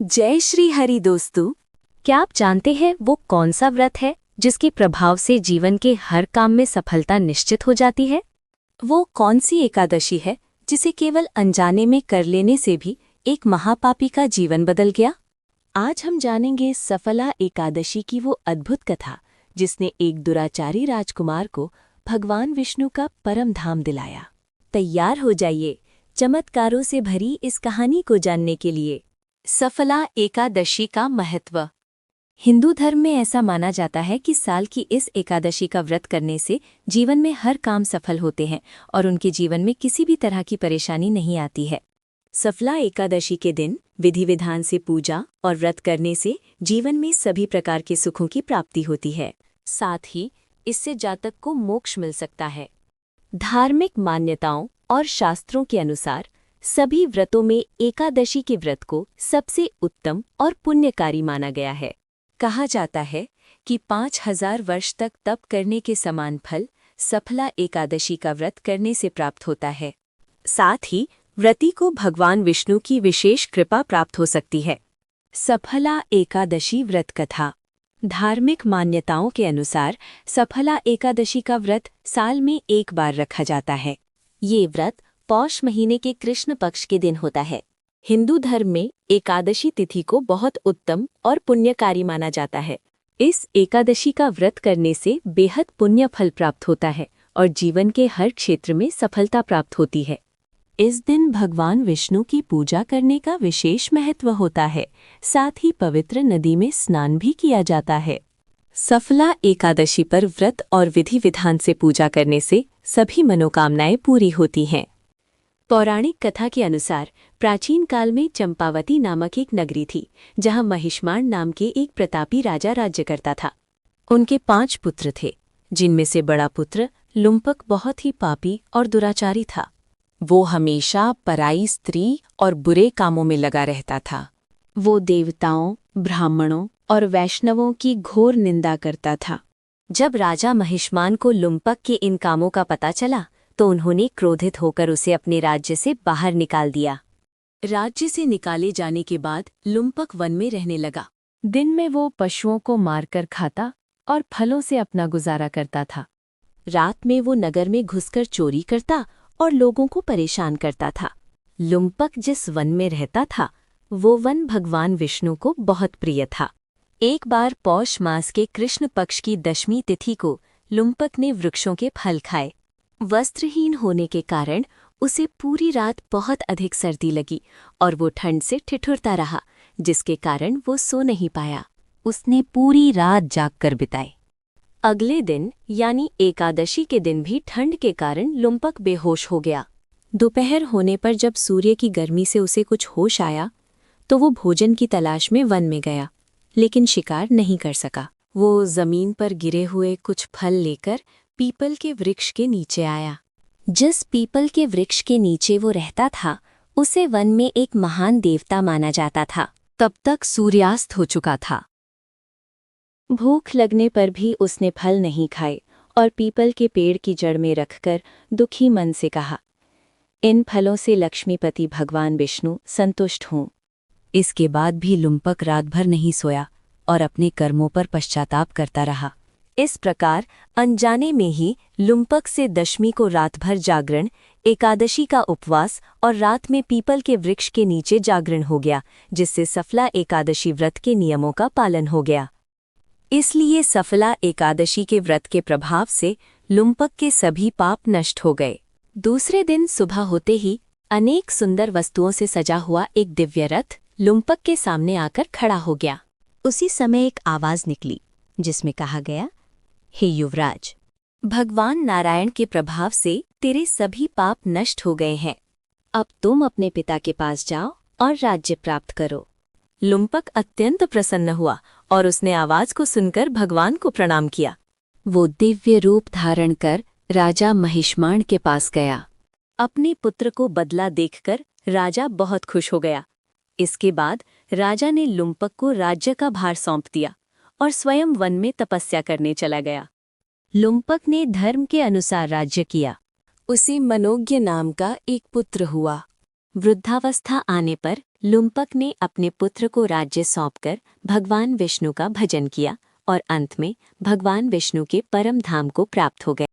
जय श्री हरि दोस्तों। क्या आप जानते हैं वो कौन सा व्रत है जिसके प्रभाव से जीवन के हर काम में सफलता निश्चित हो जाती है? वो कौन सी एकादशी है जिसे केवल अनजाने में कर लेने से भी एक महापापी का जीवन बदल गया? आज हम जानेंगे सफला एकादशी की वो अद्भुत कथा जिसने एक दुराचारी राजकुमार को भगवान विष्णु का परम धाम दिलाया। तैयार हो जाइए चमत्कारों से भरी इस कहानी को जानने के लिए। सफला एकादशी का महत्व। हिंदू धर्म में ऐसा माना जाता है कि साल की इस एकादशी का व्रत करने से जीवन में हर काम सफल होते हैं और उनके जीवन में किसी भी तरह की परेशानी नहीं आती है। सफला एकादशी के दिन विधि विधान से पूजा और व्रत करने से जीवन में सभी प्रकार के सुखों की प्राप्ति होती है। साथ ही इससे जातक को मोक्ष मिल सकता है। धार्मिक मान्यताओं और शास्त्रों के अनुसार सभी व्रतों में एकादशी के व्रत को सबसे उत्तम और पुण्यकारी माना गया है। कहा जाता है कि 5000 वर्ष तक तप करने के समान फल सफला एकादशी का व्रत करने से प्राप्त होता है। साथ ही व्रती को भगवान विष्णु की विशेष कृपा प्राप्त हो सकती है। सफला एकादशी व्रत कथा। धार्मिक मान्यताओं के अनुसार सफला एकादशी का व्रत साल में एक बार रखा जाता है। ये व्रत पौष महीने के कृष्ण पक्ष के दिन होता है। हिंदू धर्म में एकादशी तिथि को बहुत उत्तम और पुण्यकारी माना जाता है। इस एकादशी का व्रत करने से बेहद पुण्य फल प्राप्त होता है और जीवन के हर क्षेत्र में सफलता प्राप्त होती है। इस दिन भगवान विष्णु की पूजा करने का विशेष महत्व होता है। साथ ही पवित्र नदी में स्नान भी किया जाता है। सफला एकादशी पर व्रत और विधि विधान से पूजा करने से सभी मनोकामनाएं पूरी होती हैं। पौराणिक कथा के अनुसार प्राचीन काल में चंपावती नामक एक नगरी थी जहां महिष्माण नाम के एक प्रतापी राजा राज्य करता था। उनके 5 पुत्र थे, जिनमें से बड़ा पुत्र लुम्पक बहुत ही पापी और दुराचारी था। वो हमेशा पराई स्त्री और बुरे कामों में लगा रहता था। वो देवताओं, ब्राह्मणों और वैष्णवों की घोर निंदा करता था। जब राजा महिष्मान को लुम्पक के इन कामों का पता चला तो उन्होंने क्रोधित होकर उसे अपने राज्य से बाहर निकाल दिया। राज्य से निकाले जाने के बाद लुम्पक वन में रहने लगा। दिन में वो पशुओं को मारकर खाता और फलों से अपना गुजारा करता था। रात में वो नगर में घुसकर चोरी करता और लोगों को परेशान करता था। लुम्पक जिस वन में रहता था वो वन भगवान विष्णु को बहुत प्रिय था। एक बार पौष मास के कृष्ण पक्ष की 10वीं तिथि को लुम्पक ने वृक्षों के फल खाए। वस्त्रहीन होने के कारण उसे पूरी रात बहुत अधिक सर्दी लगी और वो ठंड से ठिठुरता रहा, जिसके कारण वो सो नहीं पाया। उसने पूरी रात जागकर बिताई। अगले दिन यानी एकादशी के दिन भी ठंड के कारण लुम्पक बेहोश हो गया। दोपहर होने पर जब सूर्य की गर्मी से उसे कुछ होश आया तो वो भोजन की तलाश में वन में गया, लेकिन शिकार नहीं कर सका। वो जमीन पर गिरे हुए कुछ फल लेकर पीपल के वृक्ष के नीचे आया। जिस पीपल के वृक्ष के नीचे वो रहता था उसे वन में एक महान देवता माना जाता था। तब तक सूर्यास्त हो चुका था। भूख लगने पर भी उसने फल नहीं खाए और पीपल के पेड़ की जड़ में रखकर दुखी मन से कहा, इन फलों से लक्ष्मीपति भगवान विष्णु संतुष्ट हों। इसके बाद भी लुम्पक रात भर नहीं सोया और अपने कर्मों पर पश्चाताप करता रहा। इस प्रकार अनजाने में ही लुम्पक से 10वीं को रात भर जागरण, एकादशी का उपवास और रात में पीपल के वृक्ष के नीचे जागरण हो गया, जिससे सफला एकादशी व्रत के नियमों का पालन हो गया। इसलिए सफला एकादशी के व्रत के प्रभाव से लुम्पक के सभी पाप नष्ट हो गए। दूसरे दिन सुबह होते ही अनेक सुंदर वस्तुओं से सजा हुआ एक दिव्य रथ लुम्पक के सामने आकर खड़ा हो गया। उसी समय एक आवाज निकली जिसमें कहा गया, हे युवराज, भगवान नारायण के प्रभाव से तेरे सभी पाप नष्ट हो गए हैं। अब तुम अपने पिता के पास जाओ और राज्य प्राप्त करो। लुम्पक अत्यंत प्रसन्न हुआ और उसने आवाज को सुनकर भगवान को प्रणाम किया। वो दिव्य रूप धारण कर राजा महिष्माण के पास गया। अपने पुत्र को बदला देखकर राजा बहुत खुश हो गया। इसके बाद राजा ने लुम्पक को राज्य का भार सौंप दिया और स्वयं वन में तपस्या करने चला गया। लुम्पक ने धर्म के अनुसार राज्य किया। उसे मनोज्ञ नाम का एक पुत्र हुआ। वृद्धावस्था आने पर लुम्पक ने अपने पुत्र को राज्य सौंपकर भगवान विष्णु का भजन किया और अंत में भगवान विष्णु के परम धाम को प्राप्त हो गए।